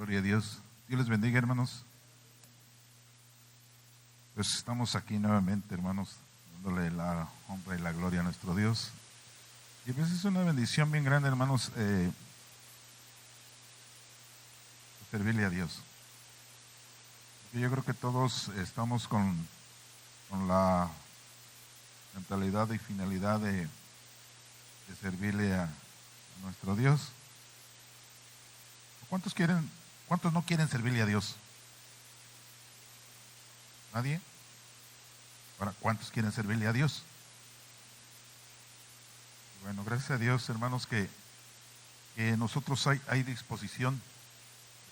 Gloria a Dios. Dios les bendiga, hermanos. Pues estamos aquí nuevamente, hermanos, dándole la honra y la gloria a nuestro Dios. Y pues es una bendición bien grande, hermanos, servirle a Dios. Yo creo que todos estamos con la mentalidad y finalidad de servirle a nuestro Dios. ¿Cuántos no quieren servirle a Dios? ¿Nadie? Ahora, ¿cuántos quieren servirle a Dios? Bueno, gracias a Dios, hermanos, que nosotros hay disposición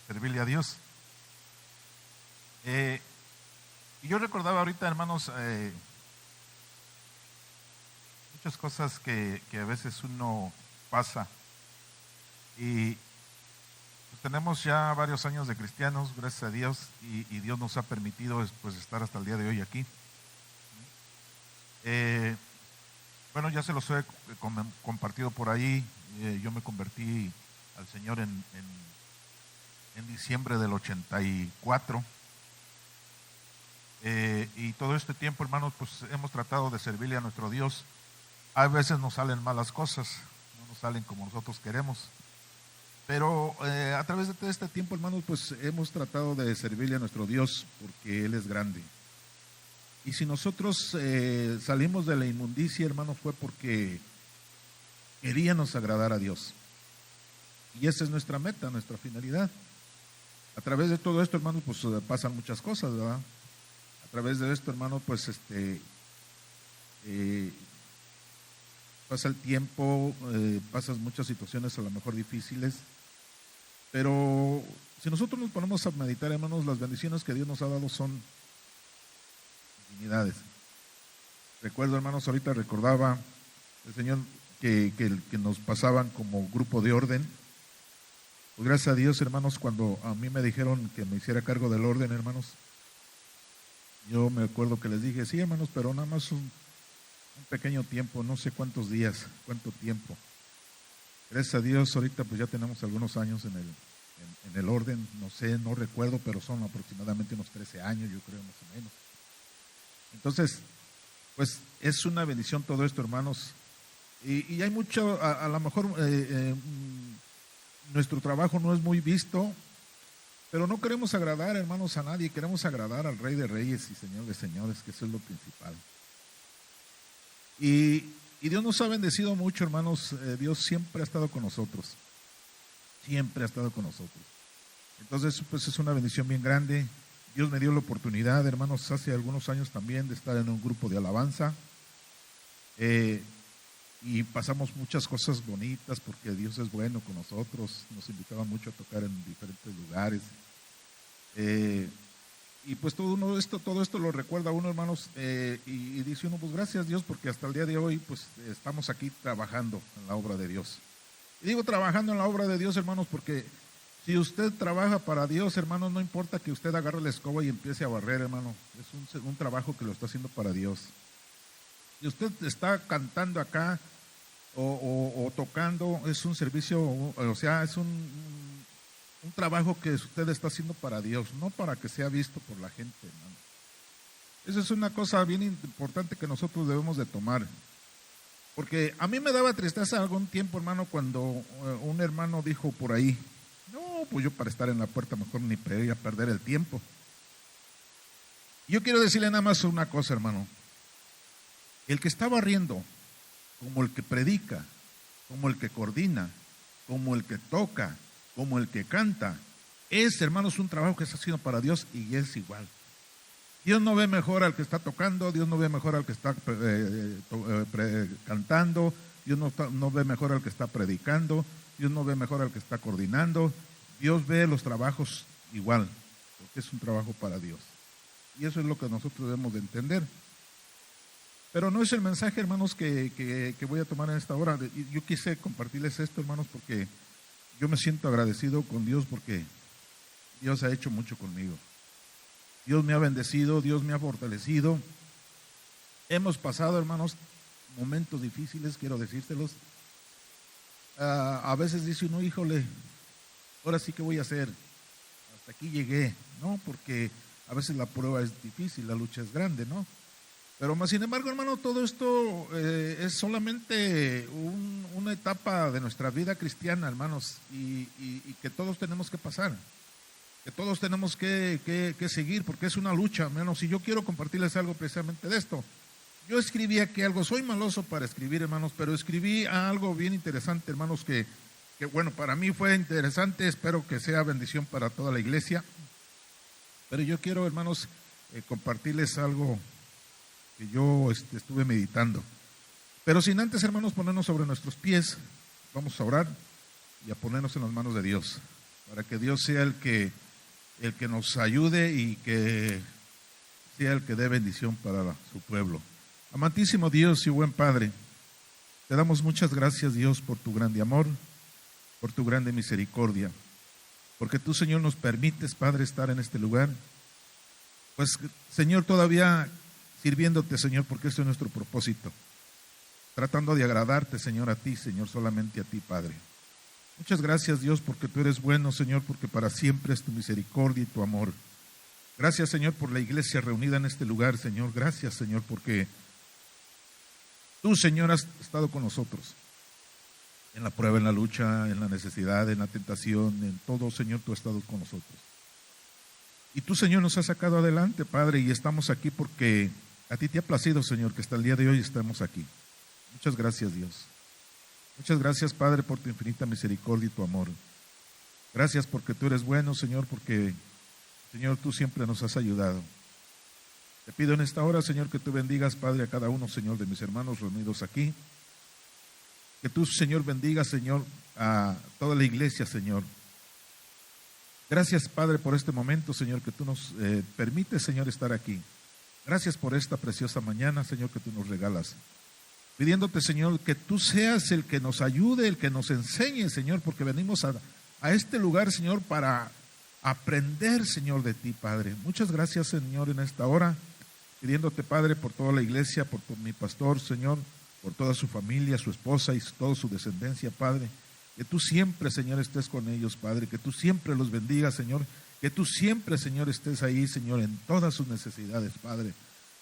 de servirle a Dios. Y yo recordaba ahorita, hermanos, muchas cosas que a veces uno pasa. Y pues tenemos ya varios años de cristianos, gracias a Dios, y Dios nos ha permitido pues, estar hasta el día de hoy aquí. Bueno, ya se los he compartido por ahí. Yo me convertí al Señor en diciembre del 84. Y todo este tiempo, hermanos, pues hemos tratado de servirle a nuestro Dios. A veces nos salen malas cosas, no nos salen como nosotros queremos. Pero a través de todo este tiempo, hermanos, pues hemos tratado de servirle a nuestro Dios porque Él es grande. Y si nosotros salimos de la inmundicia, hermanos, fue porque queríamos agradar a Dios. Y esa es nuestra meta, nuestra finalidad. A través de todo esto, hermanos, pues pasan muchas cosas, ¿verdad? A través de esto, hermanos, pues pasa el tiempo, pasan muchas situaciones a lo mejor difíciles, pero si nosotros nos ponemos a meditar, hermanos, las bendiciones que Dios nos ha dado son infinidades. Recuerdo, hermanos, ahorita recordaba el Señor que nos pasaban como grupo de orden. Pues gracias a Dios, hermanos, cuando a mí me dijeron que me hiciera cargo del orden, hermanos, yo me acuerdo que les dije, sí, hermanos, pero nada más un pequeño tiempo, no sé cuántos días, cuánto tiempo. Gracias a Dios, ahorita pues ya tenemos algunos años en el orden, no sé, no recuerdo, pero son aproximadamente unos 13 años, yo creo, más o menos. Entonces, pues es una bendición todo esto, hermanos. Y hay mucho, a lo mejor nuestro trabajo no es muy visto, pero no queremos agradar, hermanos, a nadie, queremos agradar al Rey de Reyes y Señor de Señores, que eso es lo principal. Y Dios nos ha bendecido mucho, hermanos. Dios siempre ha estado con nosotros. Siempre ha estado con nosotros. Entonces, pues es una bendición bien grande. Dios me dio la oportunidad, hermanos, hace algunos años también de estar en un grupo de alabanza. Y pasamos muchas cosas bonitas porque Dios es bueno con nosotros. Nos invitaba mucho a tocar en diferentes lugares. Y pues todo esto lo recuerda uno, hermanos, y dice uno, pues gracias Dios, porque hasta el día de hoy pues estamos aquí trabajando en la obra de Dios. Y digo trabajando en la obra de Dios, hermanos, porque si usted trabaja para Dios, hermanos, no importa que usted agarre la escoba y empiece a barrer, hermano, es un trabajo que lo está haciendo para Dios. Y usted está cantando acá o tocando, es un servicio, o sea, es un trabajo que usted está haciendo para Dios, no para que sea visto por la gente, hermano. Esa es una cosa bien importante que nosotros debemos de tomar. Porque a mí me daba tristeza algún tiempo, hermano, cuando un hermano dijo por ahí, no, pues yo para estar en la puerta mejor ni podría perder el tiempo. Yo quiero decirle nada más una cosa, hermano. El que está barriendo, como el que predica, como el que coordina, como el que toca, como el que canta, es, hermanos, un trabajo que está haciendo para Dios y es igual. Dios no ve mejor al que está tocando, Dios no ve mejor al que está cantando, Dios no ve mejor al que está predicando, Dios no ve mejor al que está coordinando. Dios ve los trabajos igual, porque es un trabajo para Dios. Y eso es lo que nosotros debemos de entender. Pero no es el mensaje, hermanos, que voy a tomar en esta hora. Yo quise compartirles esto, hermanos, porque yo me siento agradecido con Dios porque Dios ha hecho mucho conmigo. Dios me ha bendecido, Dios me ha fortalecido. Hemos pasado, hermanos, momentos difíciles, quiero decírselos. A veces dice uno, híjole, ahora sí que voy a hacer. hasta aquí llegué, ¿no? Porque a veces la prueba es difícil, la lucha es grande, ¿no? Pero más sin embargo, hermano, todo esto es solamente una etapa de nuestra vida cristiana, hermanos, y que todos tenemos que pasar, que todos tenemos que seguir, porque es una lucha, hermanos, y yo quiero compartirles algo precisamente de esto. Yo escribí aquí algo, soy maloso para escribir, hermanos, pero escribí algo bien interesante, hermanos, que bueno, para mí fue interesante, espero que sea bendición para toda la iglesia, pero yo quiero, hermanos, compartirles algo que yo estuve meditando. Pero sin antes, hermanos, ponernos sobre nuestros pies, vamos a orar y a ponernos en las manos de Dios, para que Dios sea el que nos ayude y que sea el que dé bendición para su pueblo. Amantísimo Dios y buen Padre, te damos muchas gracias, Dios, por tu grande amor, por tu grande misericordia, porque tú, Señor, nos permites, Padre, estar en este lugar. Pues, Señor, todavía sirviéndote, Señor, porque este es nuestro propósito, tratando de agradarte, Señor, a ti, Señor, solamente a ti, Padre. Muchas gracias, Dios, porque tú eres bueno, Señor, porque para siempre es tu misericordia y tu amor. Gracias, Señor, por la iglesia reunida en este lugar, Señor. Gracias, Señor, porque tú, Señor, has estado con nosotros en la prueba, en la lucha, en la necesidad, en la tentación, en todo, Señor, tú has estado con nosotros. Y tú, Señor, nos has sacado adelante, Padre, y estamos aquí porque a ti te ha placido, Señor, que hasta el día de hoy estamos aquí. Muchas gracias, Dios. Muchas gracias, Padre, por tu infinita misericordia y tu amor. Gracias porque tú eres bueno, Señor, porque, Señor, tú siempre nos has ayudado. Te pido en esta hora, Señor, que tú bendigas, Padre, a cada uno, Señor, de mis hermanos reunidos aquí. Que tú, Señor, bendigas, Señor, a toda la iglesia, Señor. Gracias, Padre, por este momento, Señor, que tú nos permites, Señor, estar aquí. Gracias por esta preciosa mañana, Señor, que tú nos regalas. Pidiéndote, Señor, que tú seas el que nos ayude, el que nos enseñe, Señor, porque venimos a este lugar, Señor, para aprender, Señor, de ti, Padre. Muchas gracias, Señor, en esta hora. Pidiéndote, Padre, por toda la iglesia, por mi pastor, Señor, por toda su familia, su esposa y toda su descendencia, Padre. Que tú siempre, Señor, estés con ellos, Padre. Que tú siempre los bendigas, Señor. Que tú siempre, Señor, estés ahí, Señor, en todas sus necesidades, Padre.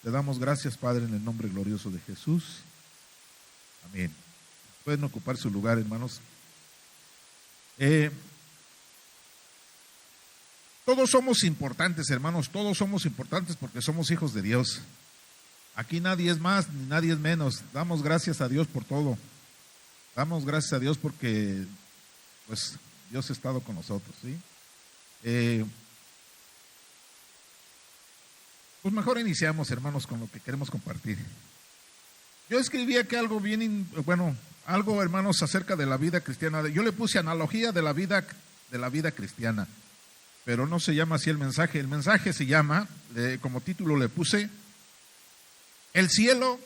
Te damos gracias, Padre, en el nombre glorioso de Jesús. Amén. Pueden ocupar su lugar, hermanos. Todos somos importantes, hermanos. Todos somos importantes porque somos hijos de Dios. Aquí nadie es más ni nadie es menos. Damos gracias a Dios por todo. Damos gracias a Dios porque, pues, Dios ha estado con nosotros, ¿sí? Pues mejor iniciamos, hermanos, con lo que queremos compartir. Yo escribí aquí algo bien, algo, hermanos, acerca de la vida cristiana. Yo le puse analogía de la vida cristiana, pero no se llama así el mensaje. El mensaje se llama, como título le puse, El cielo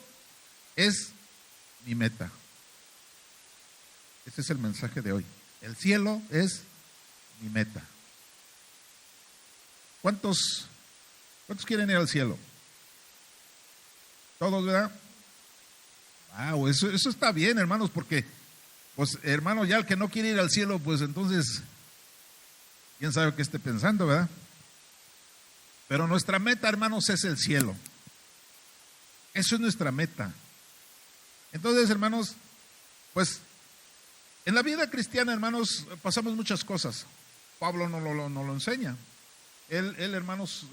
es mi meta. Ese es el mensaje de hoy. El cielo es mi meta. ¿Cuántos quieren ir al cielo? ¿Todos, verdad? Wow, eso está bien, hermanos, porque, pues, hermano, ya el que no quiere ir al cielo, pues entonces, quién sabe qué esté pensando, ¿verdad? Pero nuestra meta, hermanos, es el cielo. Eso es nuestra meta. Entonces, hermanos, pues, en la vida cristiana, hermanos, pasamos muchas cosas. Pablo no lo enseña. Él hermanos,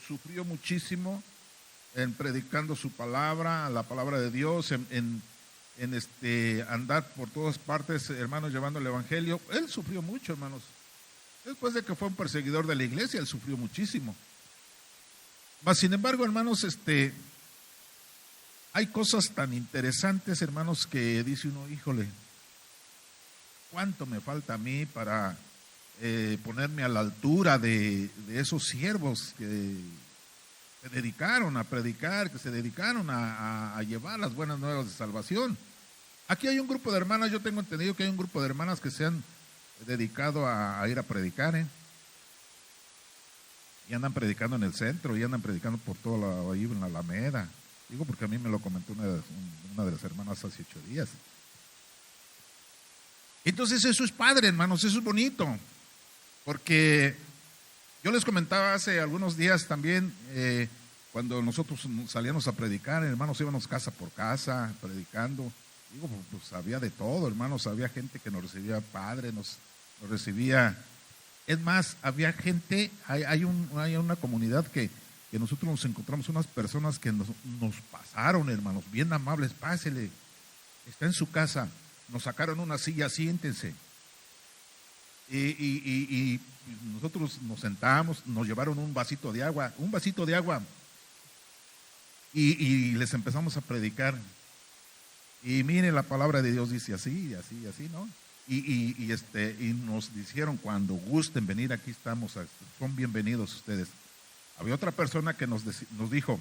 sufrió muchísimo en predicando su palabra, la palabra de Dios, en andar por todas partes, hermanos, llevando el evangelio. Él sufrió mucho, hermanos. Después de que fue un perseguidor de la iglesia, él sufrió muchísimo. Mas, sin embargo, hermanos, hay cosas tan interesantes, hermanos, que dice uno, híjole, ¿cuánto me falta a mí para ponerme a la altura de esos siervos que se dedicaron a predicar, que se dedicaron a llevar las buenas nuevas de salvación? Aquí hay un grupo de hermanas, yo tengo entendido que hay un grupo de hermanas que se han dedicado a ir a predicar, y andan predicando en el centro, y andan predicando por toda ahí en la Alameda. Digo porque a mí me lo comentó una de las hermanas hace 8 días. Entonces eso es padre, hermanos, eso es bonito, porque Yo les comentaba hace algunos días también, cuando nosotros salíamos a predicar, hermanos, íbamos casa por casa predicando. Digo, pues había de todo, hermanos, había gente que nos recibía padre, nos recibía. Es más, había gente, hay una comunidad que nosotros nos encontramos, unas personas que nos pasaron, hermanos, bien amables, pásele, está en su casa, nos sacaron una silla, siéntense. Y nosotros nos sentamos, nos llevaron un vasito de agua, y les empezamos a predicar. Y miren, la palabra de Dios dice así, así, así, ¿no? Y nos dijeron, cuando gusten venir, aquí estamos, son bienvenidos ustedes. Había otra persona que nos dijo,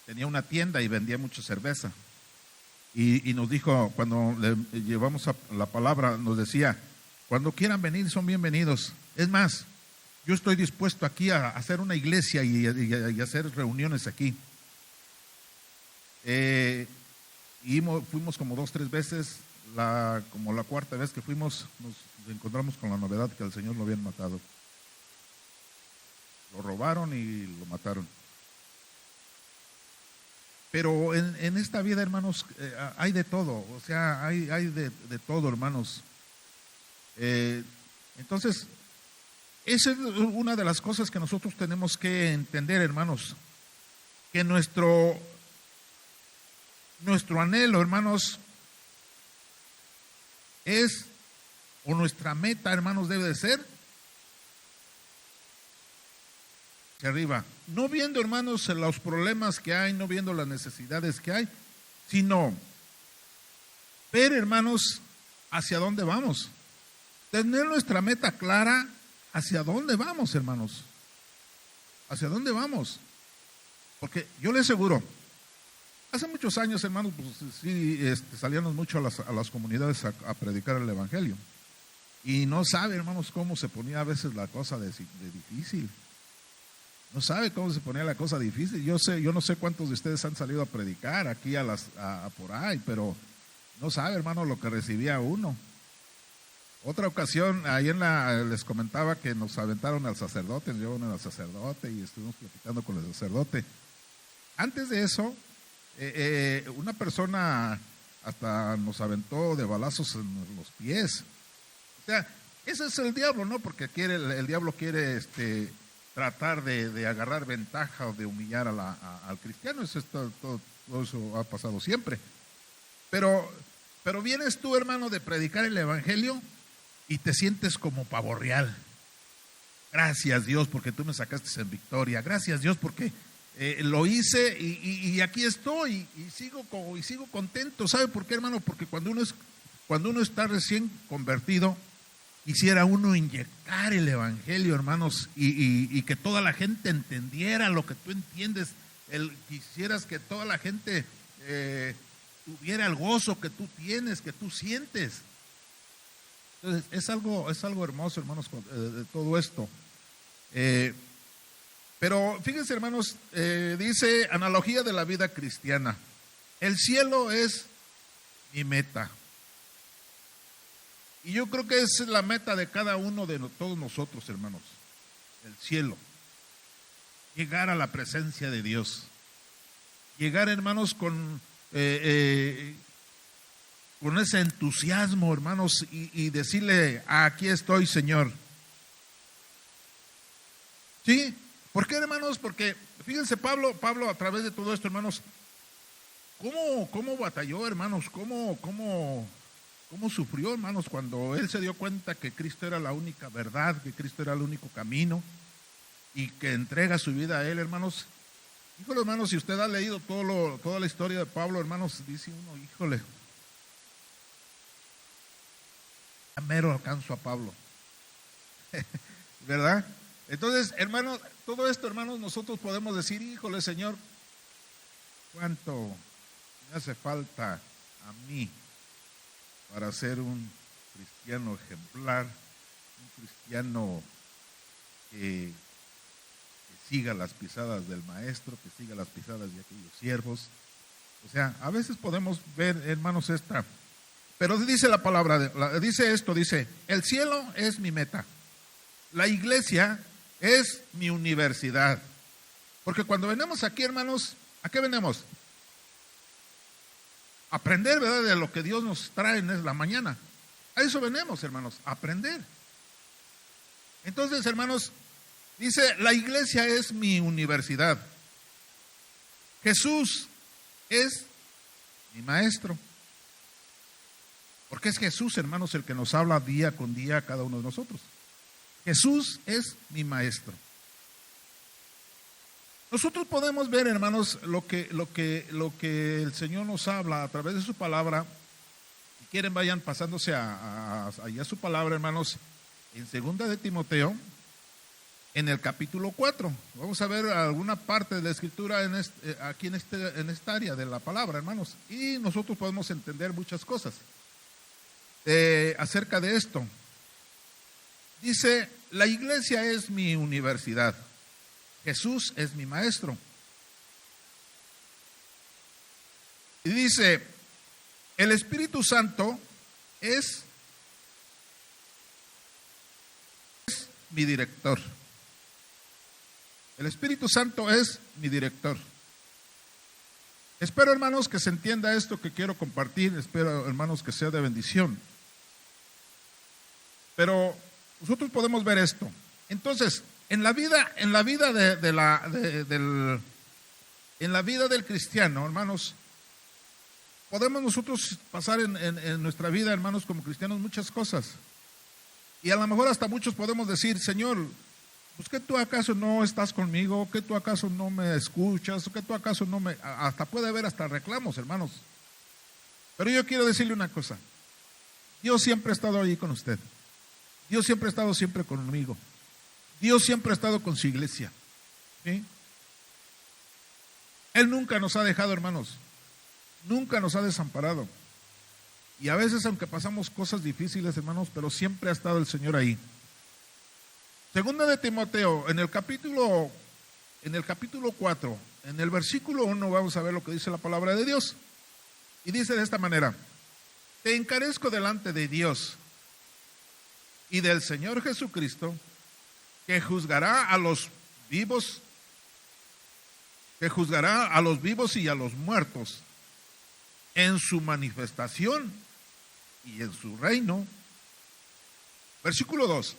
tenía una tienda y vendía mucha cerveza. Y nos dijo, cuando le llevamos a la palabra, nos decía, cuando quieran venir son bienvenidos. Es más, yo estoy dispuesto aquí a hacer una iglesia y hacer reuniones aquí. Y fuimos como 2, 3 veces. Como la cuarta vez que fuimos, nos encontramos con la novedad que al Señor lo habían matado. Lo robaron y lo mataron. Pero en esta vida, hermanos, hay de todo. O sea, hay de todo, hermanos. Entonces, esa es una de las cosas que nosotros tenemos que entender, hermanos, que nuestro anhelo, hermanos, es, o nuestra meta, hermanos, debe de ser hacia arriba, no viendo, hermanos, los problemas que hay, no viendo las necesidades que hay, sino ver, hermanos, hacia dónde vamos. Tener nuestra meta clara, hacia dónde vamos, hermanos. Hacia dónde vamos. Porque yo les aseguro, hace muchos años, hermanos, pues sí, salíamos mucho a las comunidades a predicar el evangelio. Y no sabe, hermanos, cómo se ponía a veces la cosa de difícil. No sabe cómo se ponía la cosa difícil. Yo no sé cuántos de ustedes han salido a predicar aquí por ahí, pero no sabe, hermano, lo que recibía uno. Otra ocasión, ahí les comentaba que nos aventaron al sacerdote, nos llevaron al sacerdote y estuvimos platicando con el sacerdote. Antes de eso, una persona hasta nos aventó de balazos en los pies. O sea, ese es el diablo, ¿no? Porque el diablo quiere tratar de agarrar ventaja o de humillar al cristiano. Todo eso ha pasado siempre. Pero vienes tú, hermano, de predicar el evangelio y te sientes como pavo real. Gracias, Dios, porque tú me sacaste en victoria. Gracias, Dios, porque lo hice y aquí estoy y sigo contento. ¿Sabe por qué, hermano? Porque cuando uno está recién convertido, quisiera uno inyectar el evangelio, hermanos, y que toda la gente entendiera lo que tú entiendes. Quisieras que toda la gente tuviera el gozo que tú tienes, que tú sientes. Entonces, es algo hermoso, hermanos, de todo esto. Pero fíjense, hermanos, dice analogía de la vida cristiana. El cielo es mi meta. Y yo creo que es la meta de cada uno de todos nosotros, hermanos. El cielo. Llegar a la presencia de Dios. Llegar, hermanos, con ese entusiasmo, hermanos, y decirle, aquí estoy, Señor. ¿Sí? ¿Por qué, hermanos? Porque, fíjense, Pablo a través de todo esto, hermanos, ¿cómo batalló, hermanos? ¿Cómo sufrió, hermanos, cuando él se dio cuenta que Cristo era la única verdad, que Cristo era el único camino, y que entrega su vida a él, hermanos? Híjole, hermanos, si usted ha leído toda la historia de Pablo, hermanos, dice uno, híjole, a mero alcanzo a Pablo. ¿Verdad? Entonces, hermanos, todo esto, hermanos, nosotros podemos decir, híjole, Señor, cuánto me hace falta a mí para ser un cristiano ejemplar, un cristiano que siga las pisadas del maestro, que siga las pisadas de aquellos siervos. O sea, a veces podemos ver, hermanos, pero dice la palabra, dice esto, dice, el cielo es mi meta. la iglesia es mi universidad. Porque cuando venimos aquí, hermanos, ¿a qué venimos? Aprender, ¿verdad?, de lo que Dios nos trae en la mañana. A eso venimos, hermanos, a aprender. Entonces, hermanos, dice, la iglesia es mi universidad. Jesús es mi maestro. Porque es Jesús, hermanos, el que nos habla día con día a cada uno de nosotros. Jesús es mi maestro. Nosotros podemos ver, hermanos, lo que el Señor nos habla a través de su palabra. Si quieren, vayan pasándose allá su palabra, hermanos, en 2 de Timoteo, en el capítulo 4. Vamos a ver alguna parte de la escritura aquí en esta área de la palabra, hermanos. Y nosotros podemos entender muchas cosas acerca de esto. Dice, la iglesia es mi universidad. Jesús es mi maestro. Y dice, el Espíritu Santo es mi director. El Espíritu Santo es mi director. Espero, hermanos, que se entienda esto que quiero compartir. Espero, hermanos, que sea de bendición. Pero nosotros podemos ver esto. Entonces, en la vida del cristiano, hermanos, podemos nosotros pasar en nuestra vida, hermanos, como cristianos, muchas cosas. Y a lo mejor hasta muchos podemos decir, Señor, pues ¿qué tú acaso no estás conmigo? ¿Qué tú acaso no me escuchas? ¿Qué tú acaso no me...? Hasta puede haber hasta reclamos, hermanos. Pero yo quiero decirle una cosa. Dios siempre ha estado ahí con usted. Dios siempre ha estado siempre conmigo. Dios siempre ha estado con su iglesia. ¿Sí? Él nunca nos ha dejado, hermanos. Nunca nos ha desamparado. Y a veces, aunque pasamos cosas difíciles, hermanos, pero siempre ha estado el Señor ahí. 2 de Timoteo, en el capítulo 4, en el versículo 1, vamos a ver lo que dice la palabra de Dios. Y dice de esta manera: te encarezco delante de Dios y del Señor Jesucristo, que juzgará a los vivos y a los muertos en su manifestación y en su reino. Versículo 2: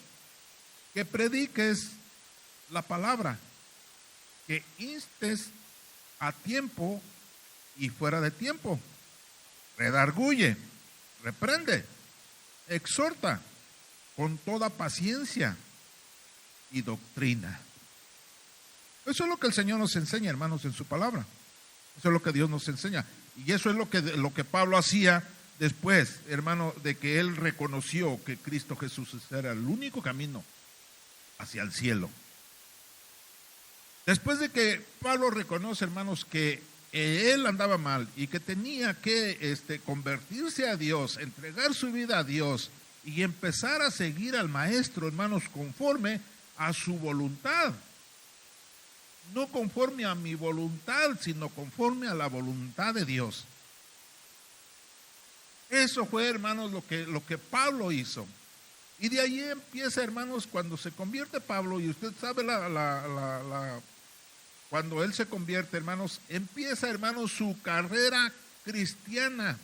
que prediques la palabra, que instes a tiempo y fuera de tiempo, redarguye, reprende, exhorta con toda paciencia y doctrina. Eso es lo que el Señor nos enseña, hermanos, en su palabra. Eso es lo que Dios nos enseña. Y eso es lo que Pablo hacía después, hermano, de que él reconoció que Cristo Jesús era el único camino hacia el cielo. Después de que Pablo reconoce, hermanos, que él andaba mal y que tenía que convertirse a Dios, entregar su vida a Dios y empezar a seguir al Maestro, hermanos, conforme a su voluntad. No conforme a mi voluntad, sino conforme a la voluntad de Dios. Eso fue, hermanos, lo que Pablo hizo. Y de ahí empieza, hermanos, cuando se convierte Pablo, y usted sabe cuando él se convierte, hermanos, empieza, hermanos, su carrera cristiana.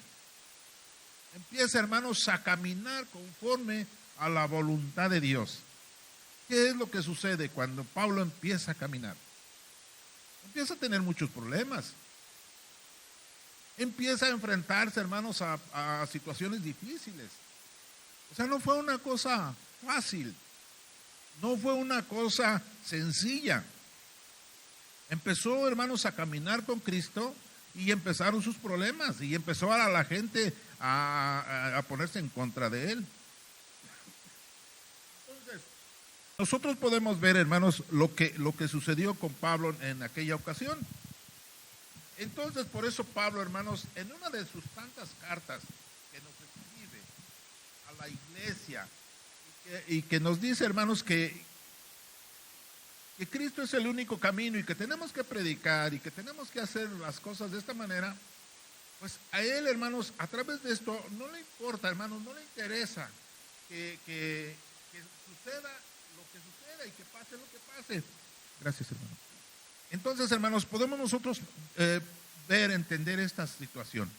Empieza, hermanos, a caminar conforme a la voluntad de Dios. ¿Qué es lo que sucede cuando Pablo empieza a caminar? Empieza a tener muchos problemas. Empieza a enfrentarse, hermanos, a situaciones difíciles. O sea, no fue una cosa fácil. No fue una cosa sencilla. Empezó, hermanos, a caminar con Cristo y empezaron sus problemas. Y empezó a la gente a ponerse en contra de él. Nosotros podemos ver, hermanos, lo que sucedió con Pablo en aquella ocasión. Entonces, por eso Pablo, hermanos, en una de sus tantas cartas que nos escribe a la iglesia y que nos dice, hermanos, que Cristo es el único camino y que tenemos que predicar y que tenemos que hacer las cosas de esta manera, pues a él, hermanos, a través de esto no le importa, hermanos, no le interesa que suceda lo que suceda y que pase lo que pase. Gracias, hermano. Entonces, hermanos, podemos nosotros ver, entender esta situación.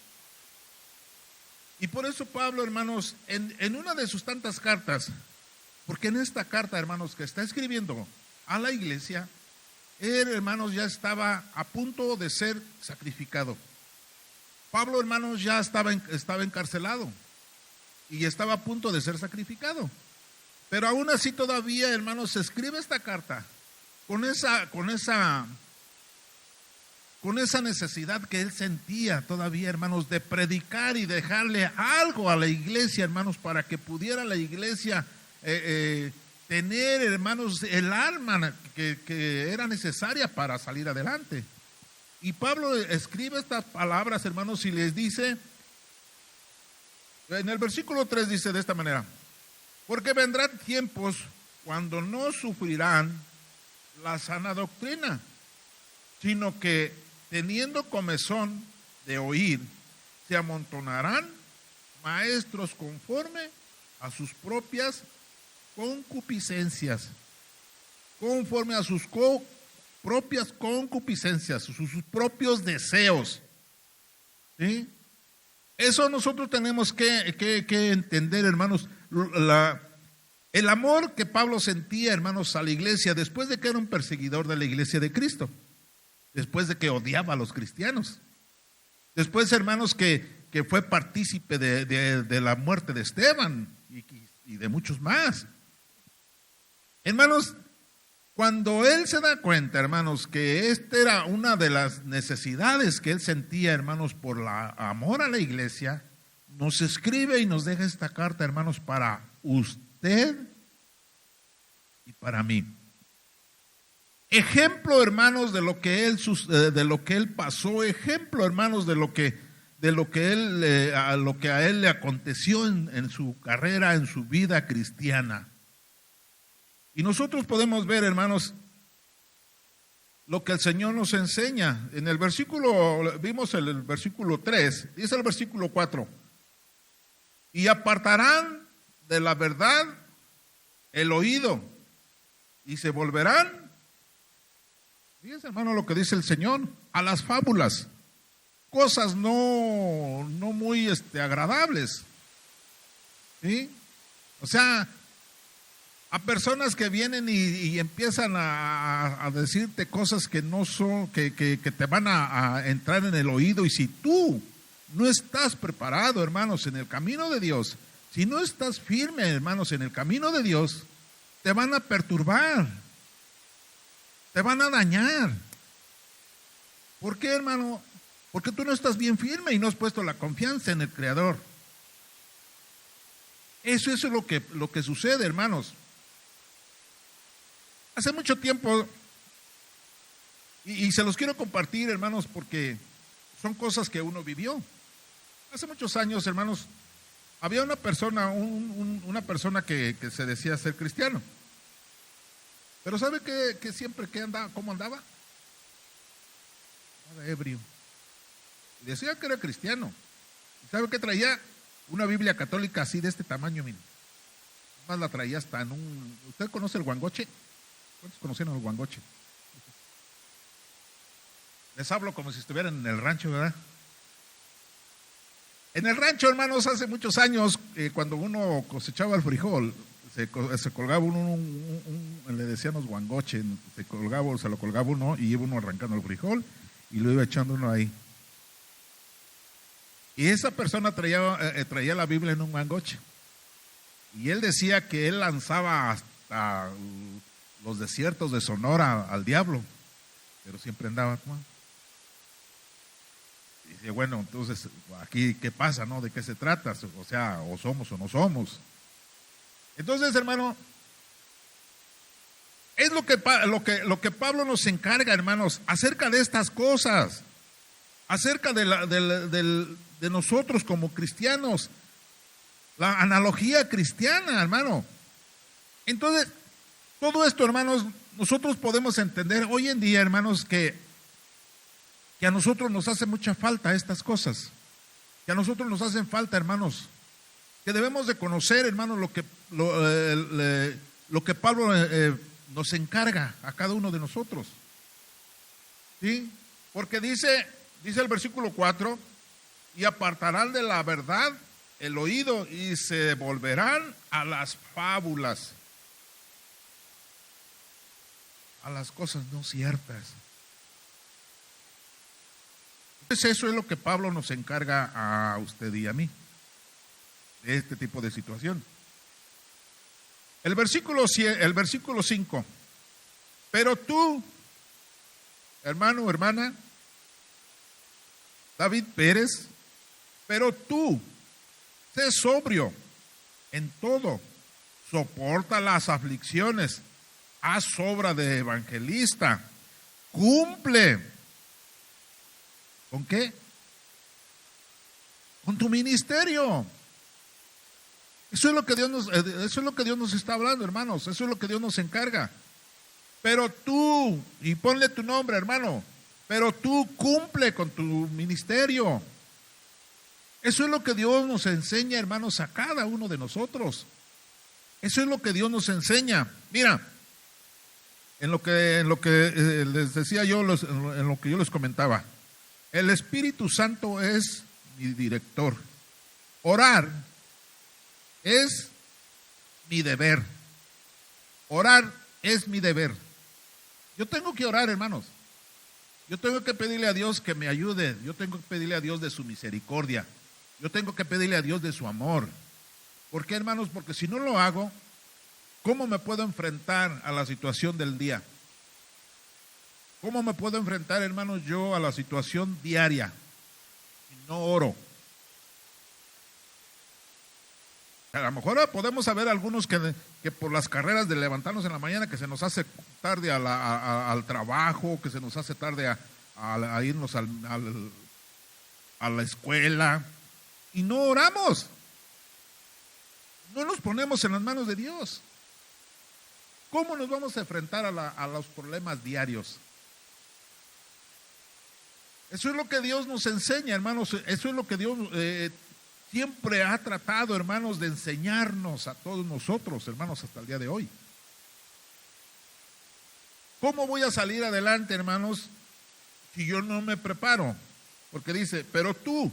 Y por eso Pablo, hermanos, en una de sus tantas cartas, porque en esta carta, hermanos, que está escribiendo a la iglesia, él, hermanos, ya estaba a punto de ser sacrificado. Pablo, hermanos, ya estaba encarcelado y estaba a punto de ser sacrificado. Pero aún así todavía, hermanos, se escribe esta carta con esa necesidad que él sentía todavía, hermanos, de predicar y dejarle algo a la iglesia, hermanos, para que pudiera la iglesia tener, hermanos, el arma que era necesaria para salir adelante. Y Pablo escribe estas palabras, hermanos, y les dice, en el versículo 3 dice de esta manera: porque vendrán tiempos cuando no sufrirán la sana doctrina, sino que teniendo comezón de oír, se amontonarán maestros conforme a sus propias concupiscencias, conforme a sus propias concupiscencias, sus propios deseos. ¿Sí? Eso nosotros tenemos que entender, hermanos. El amor que Pablo sentía, hermanos, a la iglesia, después de que era un perseguidor de la iglesia de Cristo, después de que odiaba a los cristianos, después, hermanos, que fue partícipe de la muerte de Esteban y de muchos más. Hermanos, cuando él se da cuenta, hermanos, que esta era una de las necesidades que él sentía, hermanos, por la amor a la iglesia, nos escribe y nos deja esta carta, hermanos, para usted y para mí. Ejemplo, hermanos, de lo que él pasó, ejemplo, hermanos, de lo que a él le aconteció en su carrera, en su vida cristiana. Y nosotros podemos ver, hermanos, lo que el Señor nos enseña. En el versículo, vimos el versículo 3, dice el versículo 4: y apartarán de la verdad el oído y se volverán, fíjense, hermano, lo que dice el Señor, a las fábulas, cosas no muy agradables. ¿Sí? O sea, a personas que vienen y empiezan a decirte cosas que no son, que te van a entrar en el oído, y si tú no estás preparado, hermanos, en el camino de Dios, si no estás firme, hermanos, en el camino de Dios, te van a perturbar, te van a dañar. ¿Por qué, hermano? Porque tú no estás bien firme y no has puesto la confianza en el Creador. Eso es lo que sucede, hermanos. Hace mucho tiempo, y se los quiero compartir, hermanos, porque son cosas que uno vivió. Hace muchos años, hermanos, había una persona, una persona que se decía ser cristiano. Pero ¿sabe que siempre andaba, cómo andaba? Andaba ebrio. Y decía que era cristiano. ¿Y sabe qué traía? Una Biblia católica así de este tamaño, miren. Más la traía hasta en un... ¿Usted conoce el guangoche? ¿Cuántos conocieron el guangoche? Les hablo como si estuvieran en el rancho, ¿verdad? En el rancho, hermanos, hace muchos años, cuando uno cosechaba el frijol, se colgaba uno, le decíamos guangoche, se lo colgaba uno y iba uno arrancando el frijol y lo iba echando uno ahí. Y esa persona traía la Biblia en un guangoche. Y él decía que él lanzaba hasta los desiertos de Sonora al diablo, pero siempre andaba como... Y dice, bueno, entonces, aquí, ¿qué pasa, no? ¿De qué se trata? O sea, o somos o no somos. Entonces, hermano, es lo que Pablo nos encarga, hermanos, acerca de estas cosas, acerca de nosotros como cristianos, la analogía cristiana, hermano. Entonces, todo esto, hermanos, nosotros podemos entender hoy en día, hermanos, que a nosotros nos hace mucha falta estas cosas, que a nosotros nos hacen falta, hermanos, que debemos de conocer, hermanos, lo lo que Pablo nos encarga a cada uno de nosotros. ¿Sí? Porque dice el versículo 4, y apartarán de la verdad el oído y se volverán a las fábulas, a las cosas no ciertas. Entonces eso es lo que Pablo nos encarga a usted y a mí, de este tipo de situación. El versículo 5, pero tú, hermano o hermana, David Pérez, pero tú, sé sobrio en todo, soporta las aflicciones, haz obra de evangelista, cumple. ¿Con qué? Con tu ministerio. Eso es lo que Dios nos está hablando, hermanos. Eso es lo que Dios nos encarga. Pero tú, y ponle tu nombre, hermano, pero tú cumple con tu ministerio. Eso es lo que Dios nos enseña, hermanos, a cada uno de nosotros. Eso es lo que Dios nos enseña. Mira, en lo que les decía yo, en lo que yo les comentaba, el Espíritu Santo es mi director. Orar es mi deber. Orar es mi deber. Yo tengo que orar, hermanos. Yo tengo que pedirle a Dios que me ayude. Yo tengo que pedirle a Dios de su misericordia. Yo tengo que pedirle a Dios de su amor. ¿Por qué, hermanos? Porque si no lo hago, ¿cómo me puedo enfrentar a la situación del día? ¿Cómo me puedo enfrentar, hermanos, yo a la situación diaria si no oro? A lo mejor podemos saber algunos que por las carreras de levantarnos en la mañana, que se nos hace tarde al trabajo, que se nos hace tarde a irnos a la escuela, y no oramos. No nos ponemos en las manos de Dios. ¿Cómo nos vamos a enfrentar a los problemas diarios? Eso es lo que Dios nos enseña, hermanos. Eso es lo que Dios siempre ha tratado, hermanos, de enseñarnos a todos nosotros, hermanos, hasta el día de hoy. ¿Cómo voy a salir adelante, hermanos, si yo no me preparo? Porque dice, pero tú,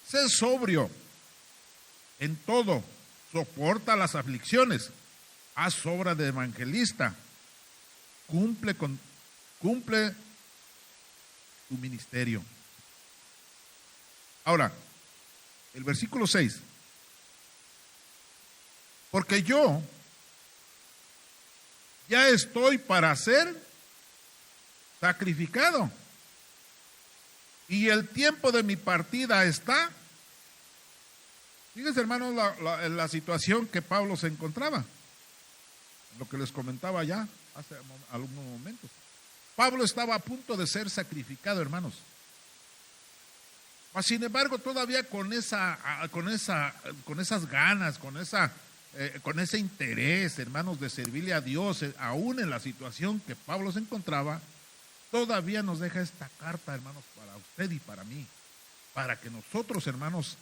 sé sobrio en todo, soporta las aflicciones, haz obra de evangelista, cumple tu ministerio. Ahora, el versículo 6. Porque yo ya estoy para ser sacrificado y el tiempo de mi partida está. Fíjense, hermanos, la situación que Pablo se encontraba, lo que les comentaba ya hace algunos momentos. Pablo estaba a punto de ser sacrificado, hermanos. Mas, sin embargo, todavía con esas ganas, con ese interés, hermanos, de servirle a Dios, aún en la situación que Pablo se encontraba, todavía nos deja esta carta, hermanos, para usted y para mí, para que nosotros, hermanos,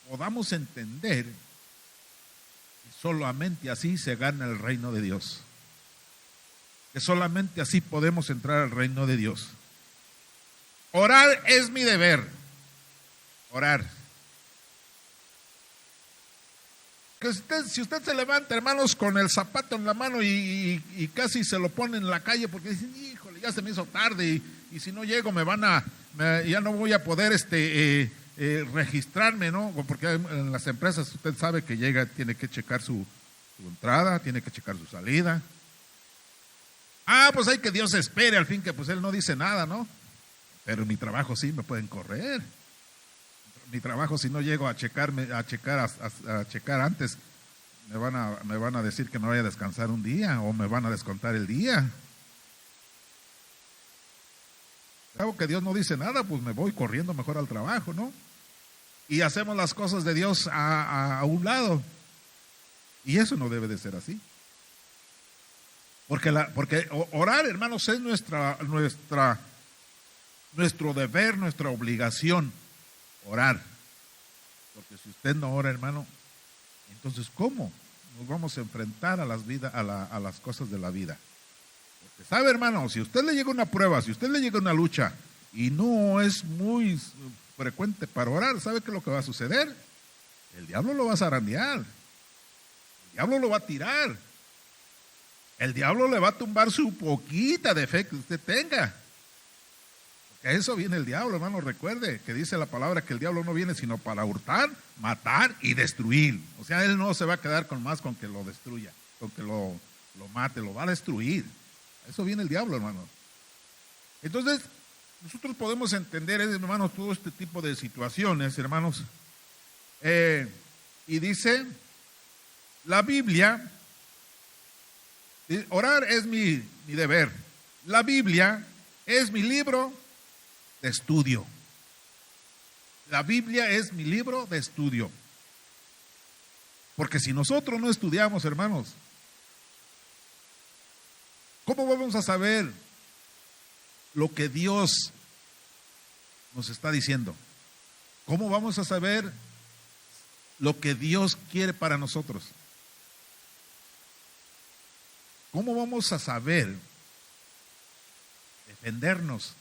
podamos entender que solamente así se gana el reino de Dios. Que solamente así podemos entrar al reino de Dios. Orar es mi deber. Orar. Que si usted se levanta, hermanos, con el zapato en la mano y casi se lo pone en la calle porque dicen, híjole, ya se me hizo tarde y si no llego ya no voy a poder registrarme, ¿no? Porque en las empresas usted sabe que llega, tiene que checar su entrada, tiene que checar su salida. Pues hay que Dios espere, al fin que pues Él no dice nada, ¿no? Pero en mi trabajo sí me pueden correr. Mi trabajo, si no llego a checar antes, me van a decir que me vaya a descansar un día o me van a descontar el día. Algo que Dios no dice nada, pues me voy corriendo mejor al trabajo, ¿no? Y hacemos las cosas de Dios a un lado. Y eso no debe de ser así. Porque orar, hermanos, es nuestro deber, nuestra obligación. Orar. Porque si usted no ora, hermano, entonces ¿cómo nos vamos a enfrentar a las cosas de la vida. Porque sabe, hermano, si a usted le llega una prueba, si a usted le llega una lucha y no es muy frecuente para orar, ¿sabe qué es lo que va a suceder? El diablo lo va a zarandear, el diablo lo va a tirar, el diablo le va a tumbar su poquita de fe que usted tenga. Porque a eso viene el diablo, hermano. Recuerde que dice la palabra que el diablo no viene sino para hurtar, matar y destruir. O sea, él no se va a quedar con que lo destruya, con que lo mate, lo va a destruir. A eso viene el diablo, hermano. Entonces, nosotros podemos entender, hermanos, todo este tipo de situaciones, hermanos. Y dice la Biblia, orar es mi deber. La Biblia es mi libro de estudio. La Biblia es mi libro de estudio. Porque si nosotros no estudiamos, hermanos, ¿cómo vamos a saber lo que Dios nos está diciendo? ¿Cómo vamos a saber lo que Dios quiere para nosotros? ¿Cómo vamos a saber defendernos?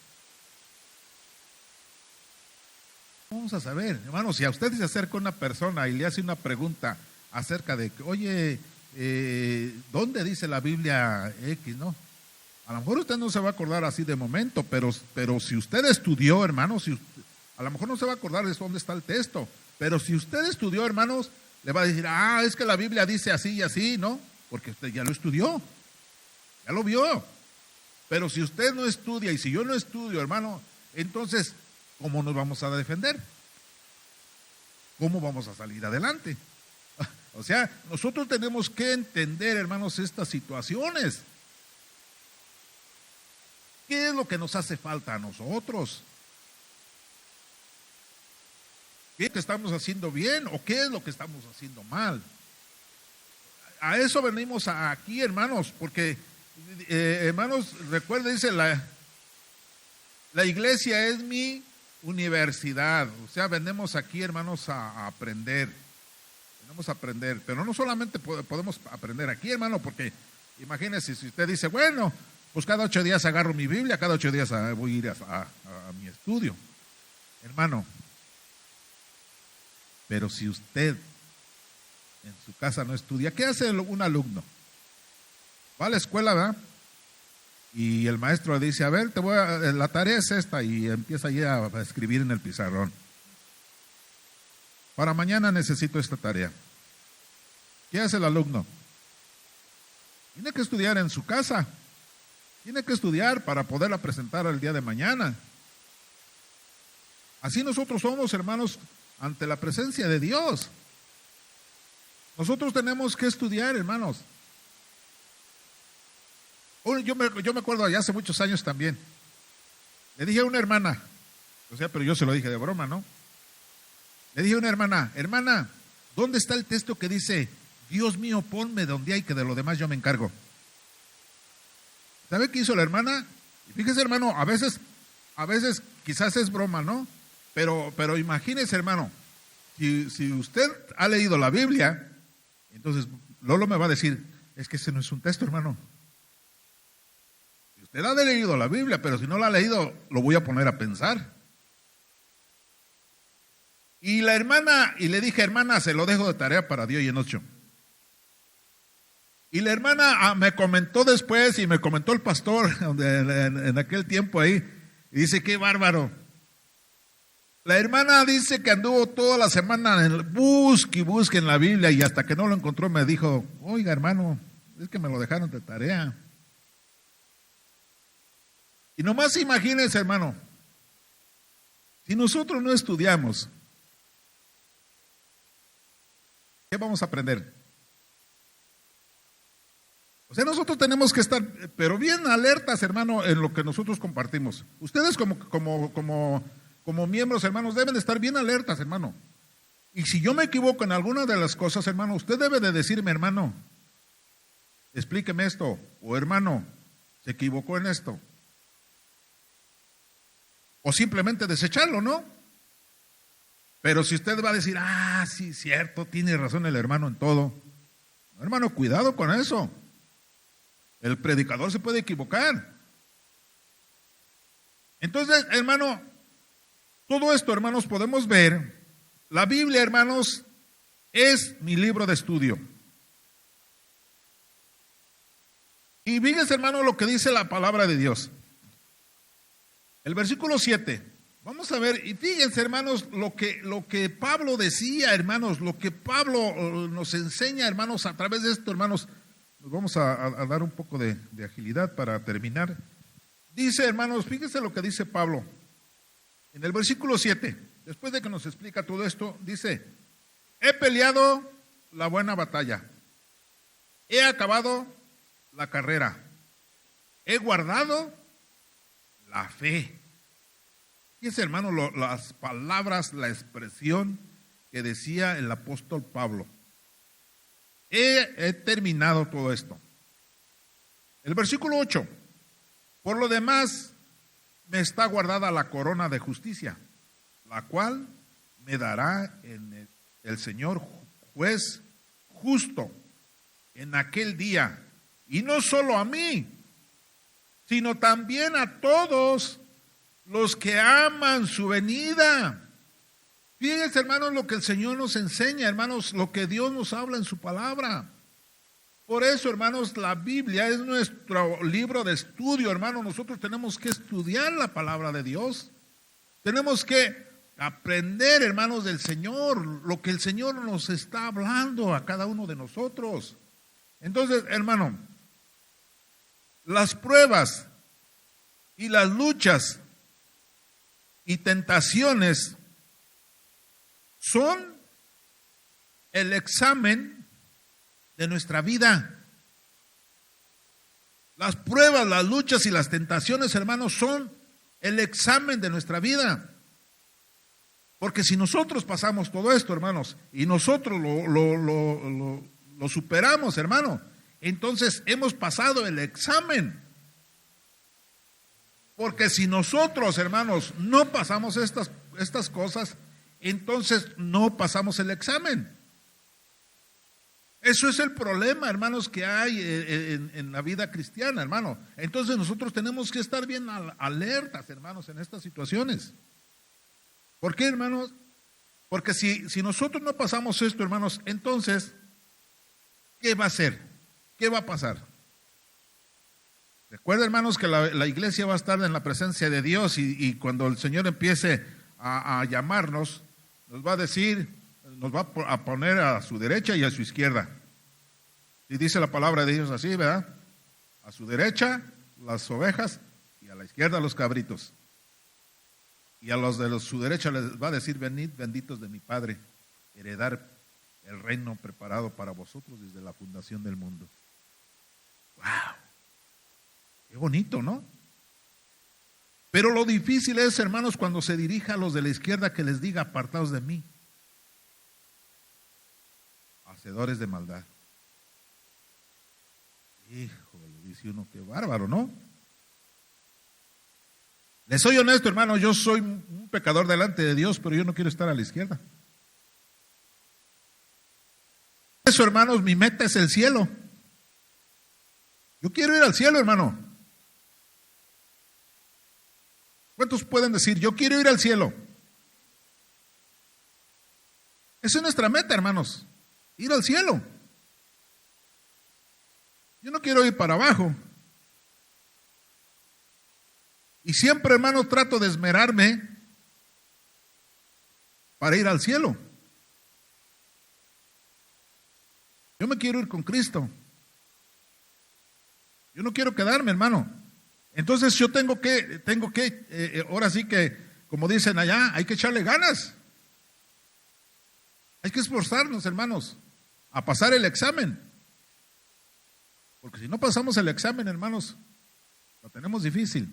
¿Cómo vamos a saber? Hermano, si a usted se acerca una persona y le hace una pregunta acerca de que, oye, ¿dónde dice la Biblia X, no? A lo mejor usted no se va a acordar así de momento, pero si usted estudió, hermanos, a lo mejor no se va a acordar de dónde está el texto, pero si usted estudió, hermanos, le va a decir, es que la Biblia dice así y así, ¿no? Porque usted ya lo estudió, ya lo vio. Pero si usted no estudia y si yo no estudio, hermano, entonces, ¿cómo nos vamos a defender? ¿Cómo vamos a salir adelante? O sea, nosotros tenemos que entender, hermanos, estas situaciones. ¿Qué es lo que nos hace falta a nosotros? ¿Qué es lo que estamos haciendo bien o qué es lo que estamos haciendo mal? A eso venimos aquí, hermanos, porque, hermanos, recuerden, dice la iglesia es mi universidad. O sea, venimos aquí, hermanos, a aprender. Venimos a aprender, pero no solamente podemos aprender aquí, hermano, porque imagínense si usted dice, bueno, pues cada 8 días agarro mi Biblia, cada 8 días voy a ir a mi estudio. Hermano, pero si usted en su casa no estudia, ¿qué hace un alumno? Va a la escuela, ¿verdad? Y el maestro le dice, a ver, la tarea es esta, y empieza ahí a escribir en el pizarrón. Para mañana necesito esta tarea. ¿Qué hace el alumno? Tiene que estudiar en su casa. Tiene que estudiar para poderla presentar el día de mañana. Así nosotros somos, hermanos, ante la presencia de Dios. Nosotros tenemos que estudiar, hermanos. Yo me acuerdo ya hace muchos años también. Le dije a una hermana, o sea, pero yo se lo dije de broma, ¿no? Le dije a una hermana, ¿dónde está el texto que dice, Dios mío, ponme donde hay, que de lo demás yo me encargo? ¿Sabe qué hizo la hermana? Y fíjese, hermano, a veces quizás es broma, ¿no? Pero imagínese, hermano, si usted ha leído la Biblia, entonces Lolo me va a decir, es que ese no es un texto, hermano. Usted ha leído la Biblia, pero si no la ha leído, lo voy a poner a pensar. Y le dije, hermana, se lo dejo de tarea para Dios y en 8. Y la hermana me comentó después, y me comentó el pastor en aquel tiempo ahí, y dice, qué bárbaro. La hermana dice que anduvo toda la semana busque y busque en la Biblia, y hasta que no lo encontró me dijo, oiga, hermano, es que me lo dejaron de tarea. Y nomás imagínense, hermano, si nosotros no estudiamos, ¿qué vamos a aprender? O sea, nosotros tenemos que estar, pero bien alertas, hermano, en lo que nosotros compartimos. Ustedes como miembros, hermanos, deben de estar bien alertas, hermano. Y si yo me equivoco en alguna de las cosas, hermano, usted debe de decirme, hermano, explíqueme esto, o hermano, se equivocó en esto. O simplemente desecharlo, ¿no? Pero si usted va a decir, sí, cierto, tiene razón el hermano en todo, Hermano, cuidado con eso. El predicador se puede equivocar. Entonces, hermano, todo esto, hermanos, podemos ver. La Biblia, hermanos, es mi libro de estudio. Y fíjense, hermano, lo que dice la palabra de Dios. El versículo 7. Vamos a ver, y fíjense, hermanos, lo que Pablo decía, hermanos, lo que Pablo nos enseña, hermanos, a través de esto, hermanos. Nos vamos a dar un poco de agilidad para terminar. Dice, hermanos, fíjense lo que dice Pablo. En el versículo 7, después de que nos explica todo esto, dice: he peleado la buena batalla, he acabado la carrera, he guardado la fe. Fíjense, hermano, las palabras, la expresión que decía el apóstol Pablo. He terminado todo esto. El versículo 8. Por lo demás, me está guardada la corona de justicia, la cual me dará el Señor juez justo en aquel día. Y no solo a mí, sino también a todos los que aman su venida. Fíjense, hermanos, lo que el Señor nos enseña, hermanos, lo que Dios nos habla en su palabra. Por eso, hermanos, la Biblia es nuestro libro de estudio, hermanos. Nosotros tenemos que estudiar la palabra de Dios. Tenemos que aprender, hermanos, del Señor, lo que el Señor nos está hablando a cada uno de nosotros. Entonces, hermano, las pruebas y las luchas y tentaciones son el examen de nuestra vida. Las pruebas, las luchas y las tentaciones, hermanos, son el examen de nuestra vida. Porque si nosotros pasamos todo esto, hermanos, y nosotros lo superamos, hermano, entonces hemos pasado el examen. Porque si nosotros, hermanos, no pasamos estas cosas, entonces no pasamos el examen. Eso es el problema, hermanos, que hay en la vida cristiana, hermano. Entonces nosotros tenemos que estar bien alertas, hermanos, en estas situaciones. ¿Por qué, hermanos? Porque si nosotros no pasamos esto, hermanos, entonces, ¿qué va a ser? ¿Qué va a pasar? Recuerda, hermanos, que la iglesia va a estar en la presencia de Dios y cuando el Señor empiece a llamarnos, nos va a decir, nos va a poner a su derecha y a su izquierda. Y dice la palabra de Dios así, ¿verdad? A su derecha las ovejas y a la izquierda los cabritos. Y a los de su derecha les va a decir: venid, benditos de mi Padre, heredar el reino preparado para vosotros desde la fundación del mundo. ¡Wow! Qué bonito, ¿no? Pero lo difícil es, hermanos, cuando se dirija a los de la izquierda, que les diga: apartaos de mí, hacedores de maldad. Híjole, dice uno, qué bárbaro, ¿no? Les soy honesto, hermano, yo soy un pecador delante de Dios, pero yo no quiero estar a la izquierda. Eso, hermanos, mi meta es el cielo. Yo quiero ir al cielo, hermano. ¿Cuántos pueden decir: yo quiero ir al cielo? Esa es nuestra meta, hermanos, ir al cielo. Yo no quiero ir para abajo. Y siempre, hermanos, trato de esmerarme para ir al cielo. Yo me quiero ir con Cristo. Yo no quiero quedarme, hermano. Entonces yo tengo que, ahora sí que, como dicen allá, hay que echarle ganas. Hay que esforzarnos, hermanos, a pasar el examen. Porque si no pasamos el examen, hermanos, lo tenemos difícil.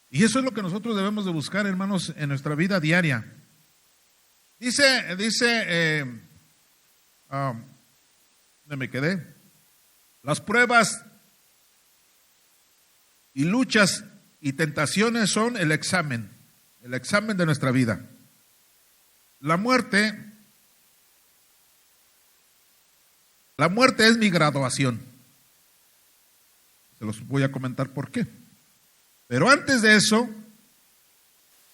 Y eso es lo que nosotros debemos de buscar, hermanos, en nuestra vida diaria. ¿Dónde me quedé? Las pruebas y luchas y tentaciones son el examen de nuestra vida. La muerte La muerte es mi graduación. Se los voy a comentar por qué. Pero antes de eso,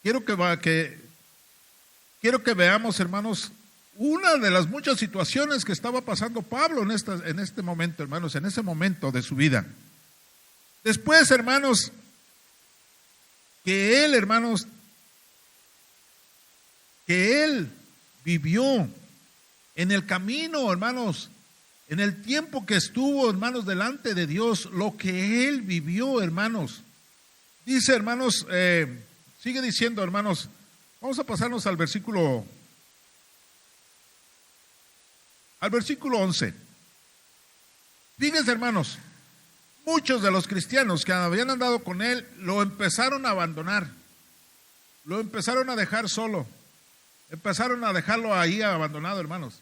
quiero que veamos, hermanos, una de las muchas situaciones que estaba pasando Pablo en este momento, hermanos, en ese momento de su vida. Después, hermanos, que él vivió en el camino, hermanos, en el tiempo que estuvo, hermanos, delante de Dios, lo que él vivió, hermanos. Dice, hermanos, sigue diciendo, hermanos, vamos a pasarnos al versículo 11. Fíjense, hermanos, muchos de los cristianos que habían andado con él lo empezaron a abandonar, lo empezaron a dejar solo, empezaron a dejarlo ahí abandonado, hermanos,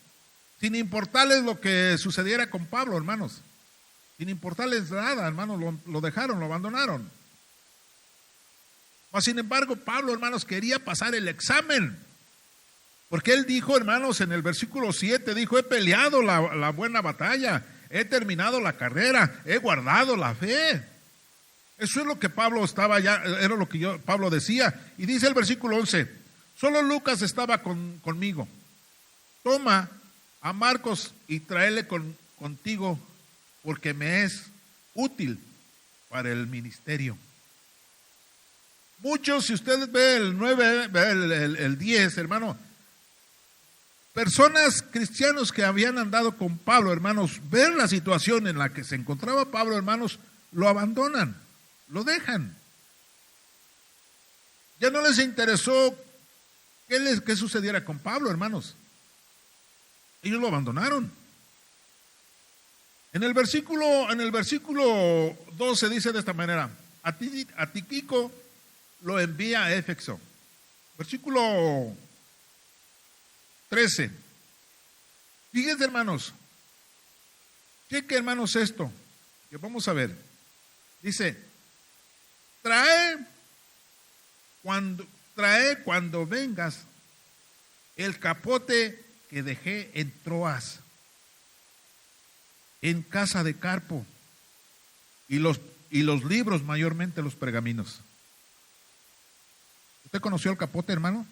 sin importarles lo que sucediera con Pablo, hermanos, sin importarles nada, hermanos, lo dejaron, lo abandonaron. Mas, sin embargo, Pablo, hermanos, quería pasar el examen, porque él dijo, hermanos, en el versículo 7, dijo, he peleado la buena batalla, he terminado la carrera, he guardado la fe. Eso es lo que Pablo era lo que Pablo decía. Y dice el versículo 11, solo Lucas estaba conmigo. Toma a Marcos y tráele contigo, porque me es útil para el ministerio. Muchos, si ustedes ven el 9, el 10, hermano, personas cristianos que habían andado con Pablo, hermanos, ven la situación en la que se encontraba Pablo, hermanos, lo abandonan, lo dejan. Ya no les interesó qué sucediera con Pablo, hermanos. Ellos lo abandonaron. En el versículo 12 dice de esta manera, a Tíquico lo envía a Éfeso. Versículo 13. Fíjense, hermanos. Cheque, hermanos, esto que vamos a ver. Dice, trae cuando vengas el capote que dejé en Troas, en casa de Carpo, y los libros, mayormente los pergaminos. ¿Usted conoció el capote, hermano?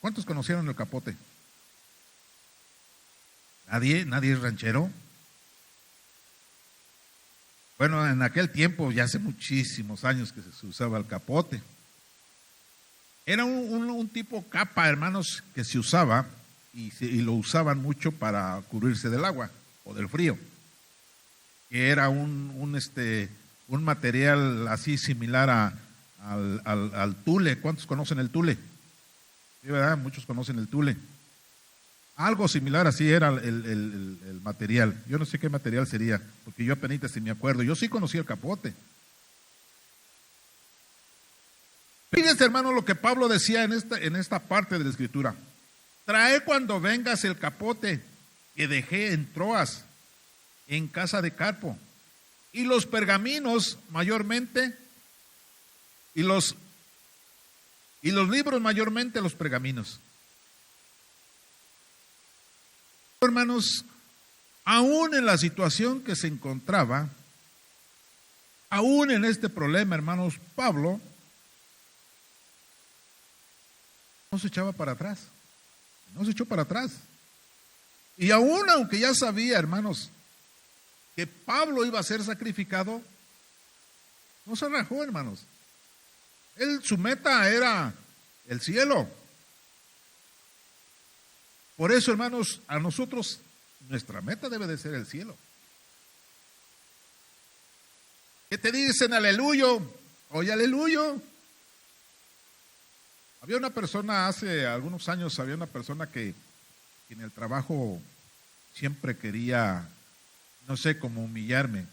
¿Cuántos conocieron el capote? ¿Nadie es ranchero? Bueno, en aquel tiempo, ya hace muchísimos años que se usaba el capote. Era un tipo capa, hermanos, que se usaba y lo usaban mucho para cubrirse del agua o del frío. Que era un material así similar al tule. ¿Cuántos conocen el tule? Sí, ¿verdad? Muchos conocen el tule. Algo similar así era el material. Yo no sé qué material sería, porque yo apenas si me acuerdo. Yo sí conocí el capote. Fíjense, hermano, lo que Pablo decía en esta parte de la escritura. Trae cuando vengas el capote que dejé en Troas, en casa de Carpo, y los pergaminos mayormente, y los libros mayormente, los pergaminos. Hermanos, aún en la situación que se encontraba, aún en este problema, hermanos, Pablo no se echaba para atrás, no se echó para atrás. Y aún aunque ya sabía, hermanos, que Pablo iba a ser sacrificado, no se rajó, hermanos. Su meta era el cielo. Por eso, hermanos, a nosotros nuestra meta debe de ser el cielo. ¿Qué te dicen aleluyo? Oye, aleluyo. Había una persona hace algunos años, había una persona que en el trabajo siempre quería, no sé, como humillarme.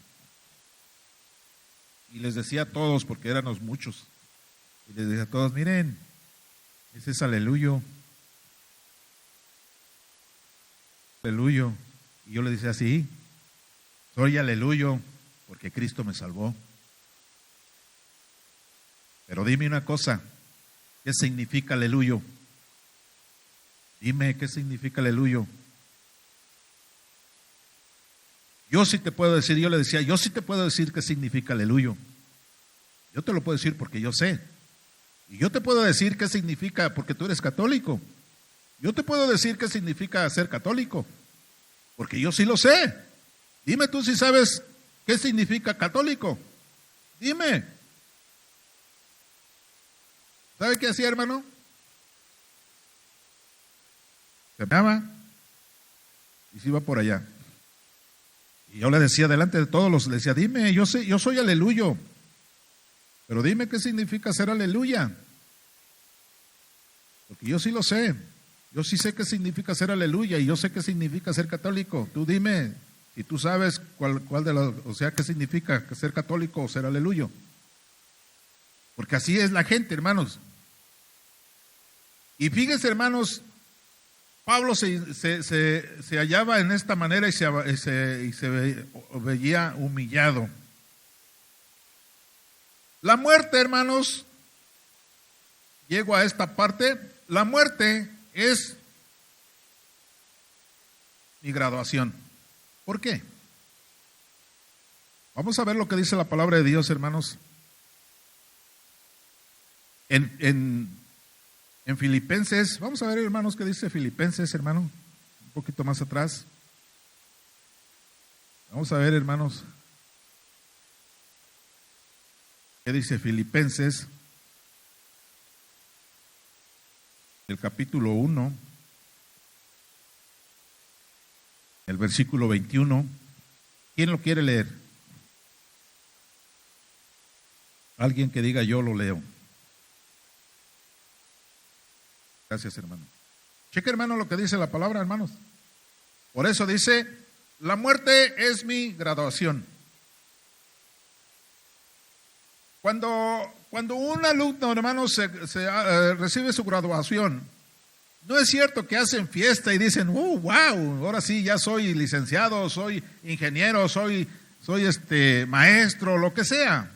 Y les decía a todos, porque éramos muchos, y les decía a todos, miren, ese es aleluyo. Aleluyo. Y yo le decía así, soy aleluyo, porque Cristo me salvó. Pero dime una cosa, ¿qué significa aleluyo? Dime, ¿qué significa aleluyo? Yo sí te puedo decir, yo le decía, yo sí te puedo decir qué significa aleluya. Yo te lo puedo decir porque yo sé. Y yo te puedo decir qué significa, porque tú eres católico. Yo te puedo decir qué significa ser católico, porque yo sí lo sé. Dime tú si sabes qué significa católico. Dime. ¿Sabe qué hacía, hermano? Se meaba y se iba por allá. Y yo le decía delante de todos, le decía, dime, yo sé, yo soy aleluyo, pero dime qué significa ser aleluya. Porque yo sí lo sé. Yo sí sé qué significa ser aleluya y yo sé qué significa ser católico. Tú dime si tú sabes cuál de los, o sea, qué significa ser católico o ser aleluyo. Porque así es la gente, hermanos. Y fíjense, hermanos, Pablo se hallaba en esta manera y se veía humillado. La muerte, hermanos, llego a esta parte, la muerte es mi graduación. ¿Por qué? Vamos a ver lo que dice la palabra de Dios, hermanos. En Filipenses, vamos a ver, hermanos, qué dice Filipenses, hermano, un poquito más atrás. Vamos a ver, hermanos, qué dice Filipenses, el capítulo 1, el versículo 21. ¿Quién lo quiere leer? Alguien que diga yo lo leo. Gracias, hermano. Cheque, hermano, lo que dice la palabra, hermanos. Por eso dice, la muerte es mi graduación. Cuando un alumno, hermano, recibe su graduación, no es cierto que hacen fiesta y dicen, wow, ahora sí, ya soy licenciado, soy ingeniero, soy maestro, lo que sea.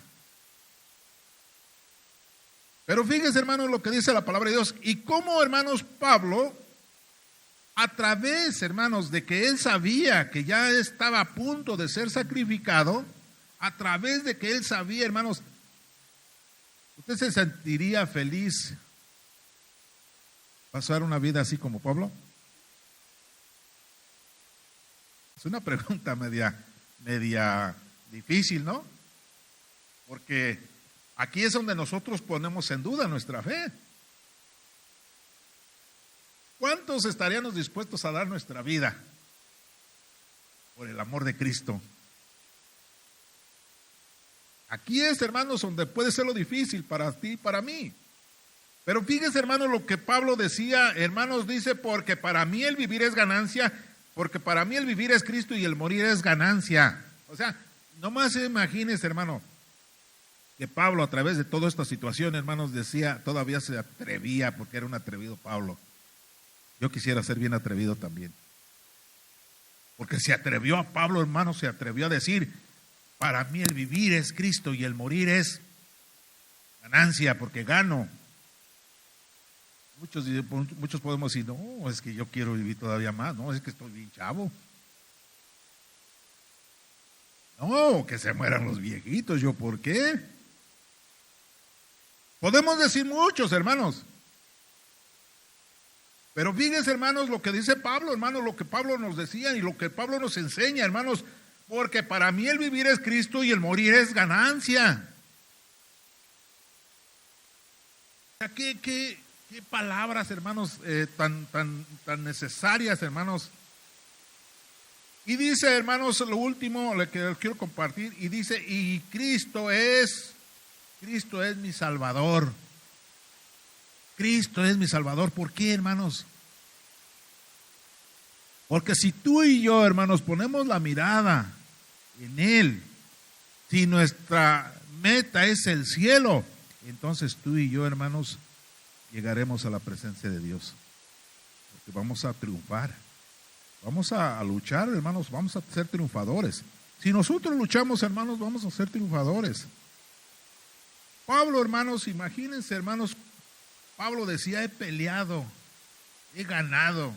Pero fíjense, hermanos, lo que dice la palabra de Dios. Y cómo, hermanos, Pablo, a través, hermanos, de que él sabía que ya estaba a punto de ser sacrificado, a través de que él sabía, hermanos, ¿usted se sentiría feliz pasar una vida así como Pablo? Es una pregunta media difícil, ¿no? Porque aquí es donde nosotros ponemos en duda nuestra fe. ¿Cuántos estaríamos dispuestos a dar nuestra vida por el amor de Cristo? Aquí es, hermanos, donde puede ser lo difícil para ti y para mí. Pero fíjense, hermanos, lo que Pablo decía, hermanos, dice, porque para mí el vivir es ganancia, porque para mí el vivir es Cristo y el morir es ganancia. O sea, nomás imagínense, hermano, que Pablo a través de toda esta situación, hermanos, decía, todavía se atrevía, porque era un atrevido Pablo. Yo quisiera ser bien atrevido también. Porque se atrevió a Pablo, hermanos, se atrevió a decir, para mí el vivir es Cristo y el morir ganancia, porque gano. Muchos podemos decir, no, es que yo quiero vivir todavía más, no, es que estoy bien chavo. No, que se mueran los viejitos, ¿yo por qué? Podemos decir muchos, hermanos. Pero fíjense, hermanos, lo que dice Pablo, hermanos, lo que Pablo nos decía y lo que Pablo nos enseña, hermanos, porque para mí el vivir es Cristo y el morir es ganancia. ¿Qué palabras, hermanos, tan necesarias, hermanos? Y dice, hermanos, lo último que quiero compartir, y dice, y Cristo es mi Salvador. Cristo es mi Salvador. ¿Por qué, hermanos? Porque si tú y yo, hermanos, ponemos la mirada en Él, si nuestra meta es el cielo, entonces tú y yo, hermanos, llegaremos a la presencia de Dios. Porque vamos a triunfar. Vamos a luchar, hermanos, vamos a ser triunfadores. Si nosotros luchamos, hermanos, vamos a ser triunfadores. Pablo, hermanos, imagínense, hermanos, Pablo decía, he peleado, he ganado,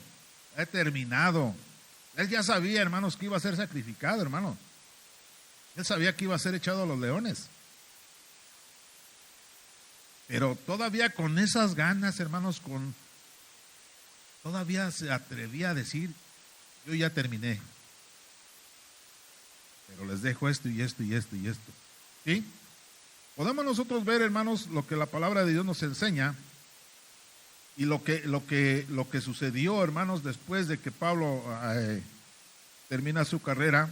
he terminado. Él ya sabía, hermanos, que iba a ser sacrificado, hermano. Él sabía que iba a ser echado a los leones. Pero todavía con esas ganas, hermanos, todavía se atrevía a decir, yo ya terminé. Pero les dejo esto y esto y esto y esto. ¿Sí? Podemos nosotros ver, hermanos, lo que la palabra de Dios nos enseña y lo que sucedió, hermanos, después de que Pablo termina su carrera.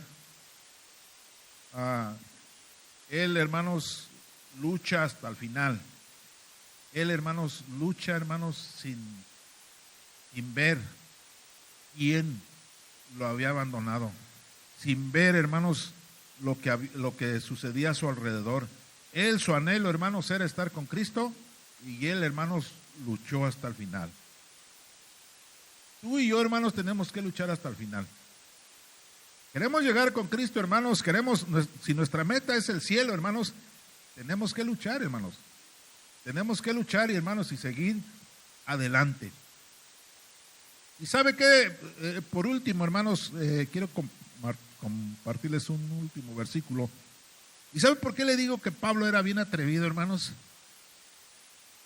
Él, hermanos, lucha hasta el final. Él, hermanos, lucha, hermanos, sin ver quién lo había abandonado, sin ver, hermanos, lo que sucedía a su alrededor. Él, su anhelo, hermanos, era estar con Cristo, y él, hermanos, luchó hasta el final. Tú y yo, hermanos, tenemos que luchar hasta el final. Queremos llegar con Cristo, hermanos, si nuestra meta es el cielo, hermanos, tenemos que luchar, hermanos. Tenemos que luchar, y hermanos, y seguir adelante. Y sabe que, por último, hermanos, quiero compartirles un último versículo. ¿Y sabe por qué le digo que Pablo era bien atrevido, hermanos?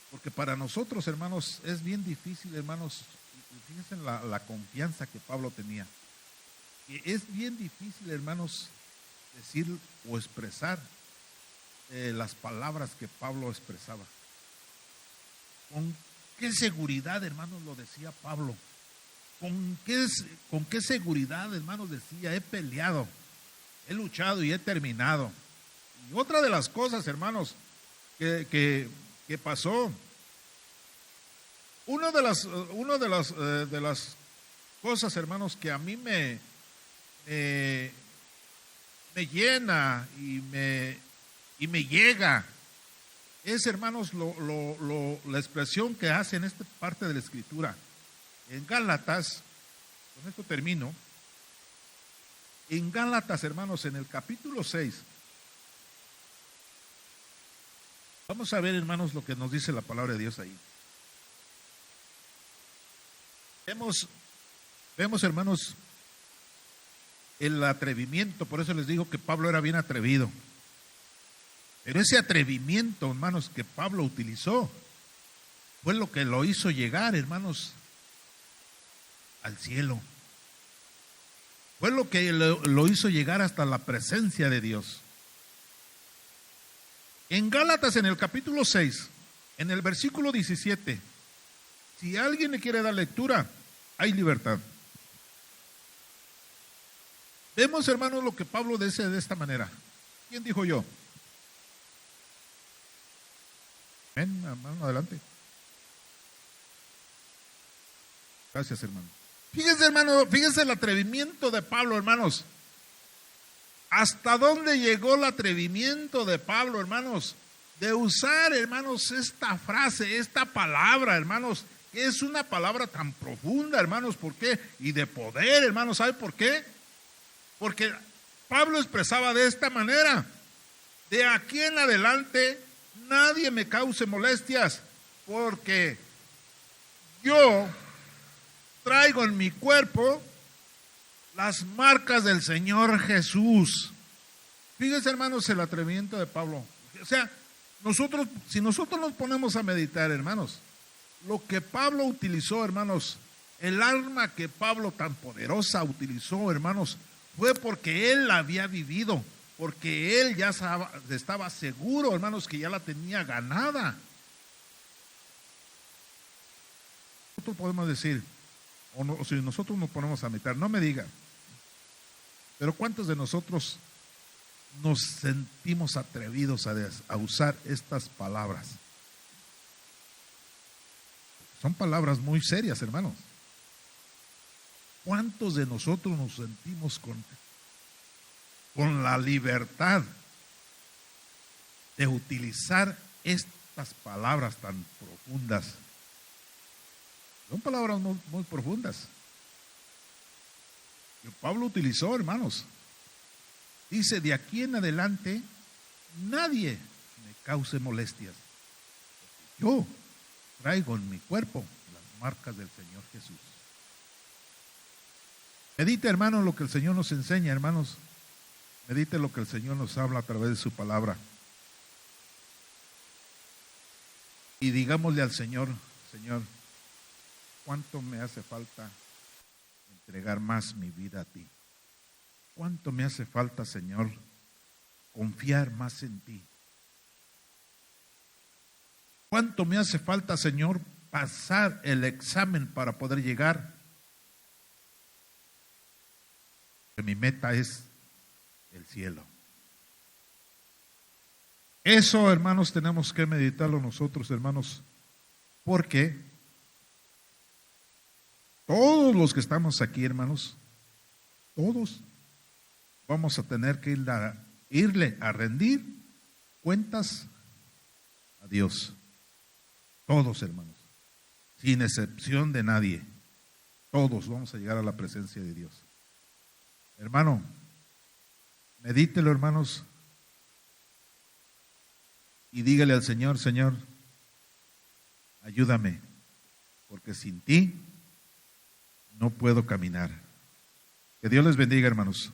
Porque para nosotros, hermanos, es bien difícil, hermanos. Fíjense en la confianza que Pablo tenía. Y es bien difícil, hermanos, decir o expresar las palabras que Pablo expresaba. ¿Con qué seguridad, hermanos, lo decía Pablo? ¿Con qué seguridad, hermanos, decía, he peleado, he luchado y he terminado? Y otra de las cosas, hermanos, que pasó, una de las cosas, hermanos, que a mí me llena y me llega, es, hermanos, la expresión que hace en esta parte de la Escritura. En Gálatas, con esto termino. En Gálatas, hermanos, en el capítulo 6, vamos a ver, hermanos, lo que nos dice la palabra de Dios ahí. Vemos, hermanos, el atrevimiento. Por eso les digo que Pablo era bien atrevido. Pero ese atrevimiento, hermanos, que Pablo utilizó fue lo que lo hizo llegar, hermanos, al cielo. Fue lo que lo hizo llegar hasta la presencia de Dios. En Gálatas, en el capítulo 6, en el versículo 17, si alguien le quiere dar lectura, hay libertad. Vemos, hermanos, lo que Pablo dice de esta manera. ¿Quién dijo yo? Ven, hermano, adelante. Gracias, hermano. Fíjense, hermano, fíjense el atrevimiento de Pablo, hermanos. ¿Hasta dónde llegó el atrevimiento de Pablo, hermanos? De usar, hermanos, esta frase, esta palabra, hermanos, que es una palabra tan profunda, hermanos. ¿Por qué? Y de poder, hermanos. ¿Sabe por qué? Porque Pablo expresaba de esta manera: de aquí en adelante nadie me cause molestias, porque yo traigo en mi cuerpo las marcas del Señor Jesús. Fíjense, hermanos, el atrevimiento de Pablo. O sea, si nosotros nos ponemos a meditar, hermanos, lo que Pablo utilizó, hermanos, el arma que Pablo tan poderosa utilizó, hermanos, fue porque él la había vivido, porque él ya estaba seguro, hermanos, que ya la tenía ganada. Nosotros podemos decir, o si nosotros nos ponemos a meditar, no me diga, pero ¿cuántos de nosotros nos sentimos atrevidos a usar estas palabras? Son palabras muy serias, hermanos. ¿Cuántos de nosotros nos sentimos con la libertad de utilizar estas palabras tan profundas? Son palabras muy, muy profundas que Pablo utilizó, hermanos. Dice: de aquí en adelante nadie me cause molestias. Yo traigo en mi cuerpo las marcas del Señor Jesús. Medite, hermano, lo que el Señor nos enseña, hermanos. Medite lo que el Señor nos habla a través de su palabra. Y digámosle al Señor, Señor, ¿cuánto me hace falta entregar más mi vida a ti? ¿Cuánto me hace falta, Señor, confiar más en ti? ¿Cuánto me hace falta, Señor, pasar el examen para poder llegar? Mi meta es el cielo. Eso, hermanos, tenemos que meditarlo nosotros, hermanos, porque todos los que estamos aquí, hermanos, todos vamos a tener que irle a rendir cuentas a Dios. Todos, hermanos, sin excepción de nadie. Todos vamos a llegar a la presencia de Dios. Hermano, medítelo, hermanos, y dígale al Señor, Señor, ayúdame, porque sin ti no puedo caminar. Que Dios les bendiga, hermanos.